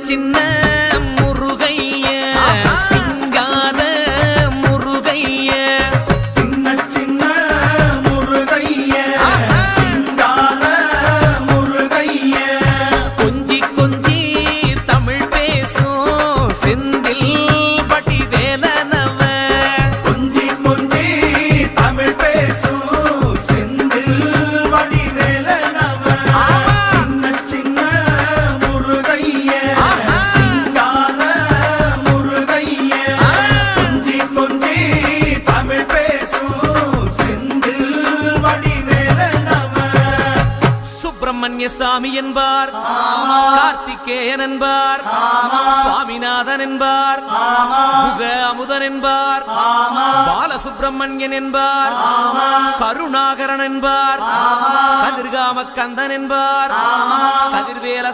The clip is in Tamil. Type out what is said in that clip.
சின்ன முருகைய சிங்கார முருகைய சின்ன சின்ன முருகைய சிங்கார முருகைய கொஞ்சி கொஞ்சி தமிழ் பேசும் செந்தில் வடிவேலனவ கொஞ்சி கொஞ்சி தமிழ் பேசும் செந்தில் வடிவேலனவ சின்ன சின்ன முருகைய சிங்கார முருகைய கொஞ்சி கொஞ்சி தமிழ் பேசும் செந்தில் வடிவேலனவ சுப்பிரமணிய சாமி என்பார், கார்த்திகேயன் என்பார், சுவாமிநாதன் என்பார், முக அமுதன் என்பார், பாலசுப்பிரமணியன் என்பார், கருணாகரன் என்பார், கதிர்காம கந்தன் என்பார், கதிர்வேல